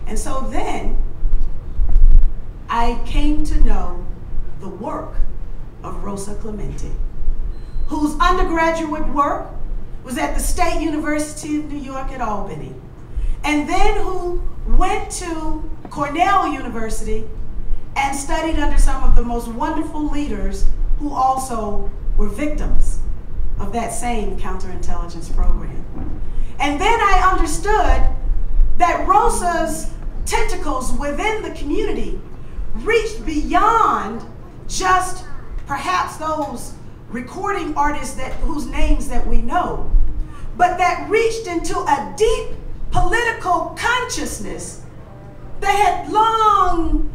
And so then I came to know the work of Rosa Clemente, whose undergraduate work was at the State University of New York at Albany, and then who went to Cornell University and studied under some of the most wonderful leaders who also were victims of that same counterintelligence program. And then I understood that Rosa's tentacles within the community reached beyond just perhaps those recording artists whose names that we know, but that reached into a deep political consciousness that had long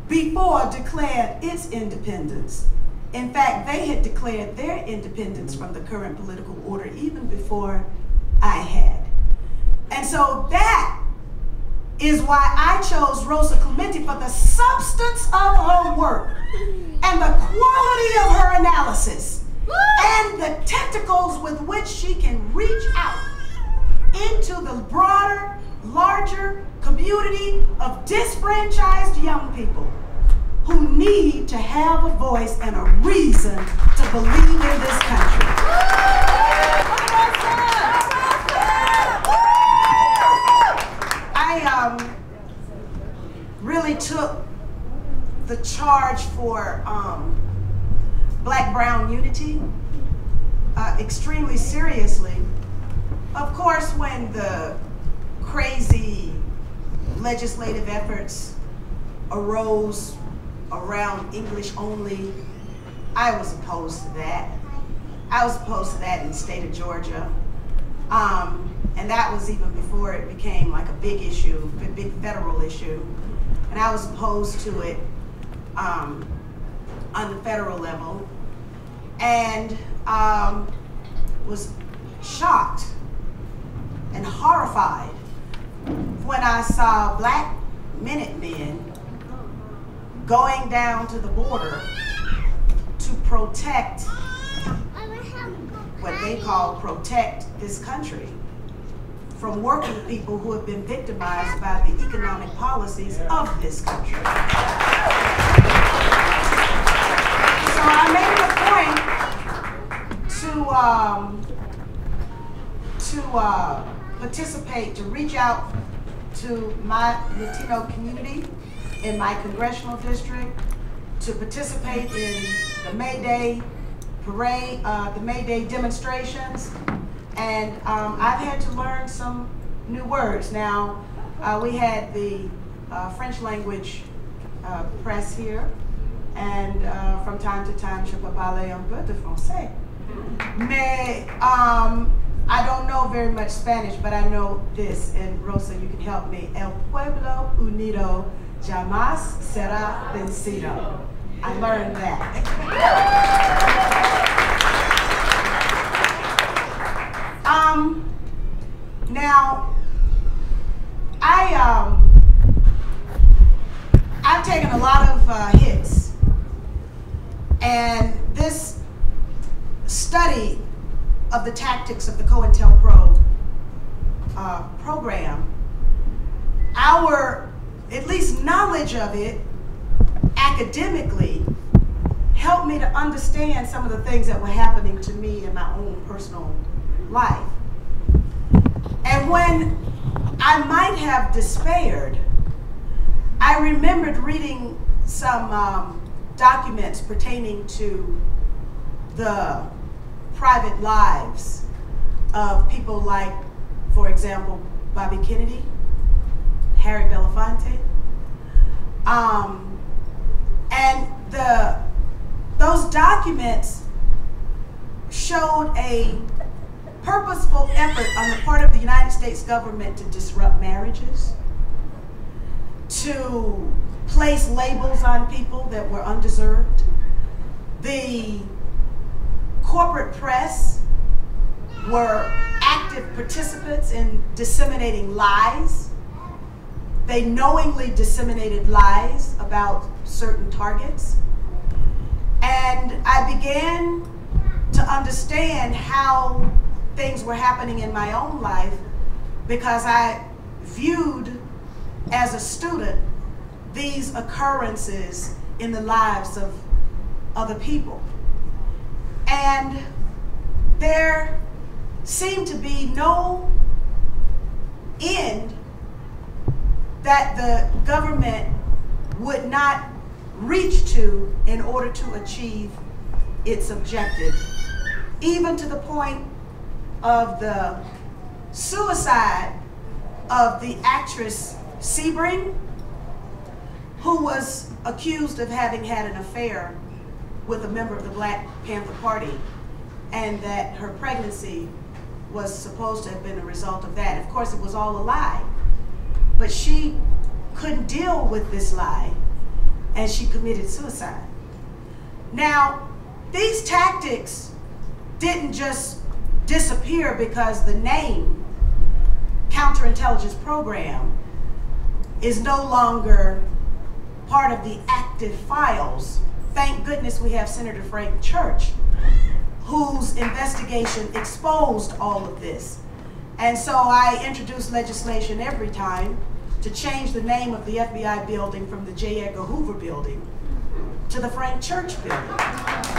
before declared its independence. In fact, they had declared their independence from the current political order even before I had. And so that is why I chose Rosa Clemente, for the substance of her work and the quality of her analysis and the tentacles with which she can reach out into the broader, larger community of disfranchised young people who need to have a voice and a reason to believe in this country. I really took the charge for Black-Brown unity extremely seriously. Of course, when the crazy legislative efforts arose around English only, I was opposed to that. I was opposed to that in the state of Georgia. And that was even before it became like a big issue, a big federal issue. And I was opposed to it on the federal level, and was shocked and horrified when I saw Black Minutemen going down to the border to protect what they call protect this country from working people who have been victimized by the economic policies of this country. So I made it a point to participate, to reach out to my Latino community in my congressional district, to participate in the May Day parade, the May Day demonstrations. And I've had to learn some new words. Now, we had the French language press here, and from time to time, je peux parler un peu de français. Mais I don't know very much Spanish, but I know this, and Rosa, you can help me. El pueblo unido jamás será vencido. I learned that. Now, I've taken a lot of hits, and this study of the tactics of the COINTELPRO program, our at least knowledge of it academically helped me to understand some of the things that were happening to me in my own personal life. And when I might have despaired, I remembered reading some documents pertaining to the private lives of people like, for example, Bobby Kennedy, Harry Belafonte, and those documents showed a purposeful effort on the part of the United States government to disrupt marriages, to place labels on people that were undeserved. The corporate press were active participants in disseminating lies. They knowingly disseminated lies about certain targets. And I began to understand how things were happening in my own life, because I viewed as a student, these occurrences in the lives of other people. And there seemed to be no end that the government would not reach to in order to achieve its objective, even to the point of the suicide of the actress Sebring, who was accused of having had an affair with a member of the Black Panther Party, and that her pregnancy was supposed to have been a result of that. Of course, it was all a lie, but she couldn't deal with this lie, and she committed suicide. Now, these tactics didn't just disappear because the name counterintelligence program is no longer part of the active files. Thank goodness we have Senator Frank Church, whose investigation exposed all of this. And so I introduce legislation every time to change the name of the FBI building from the J. Edgar Hoover building to the Frank Church building.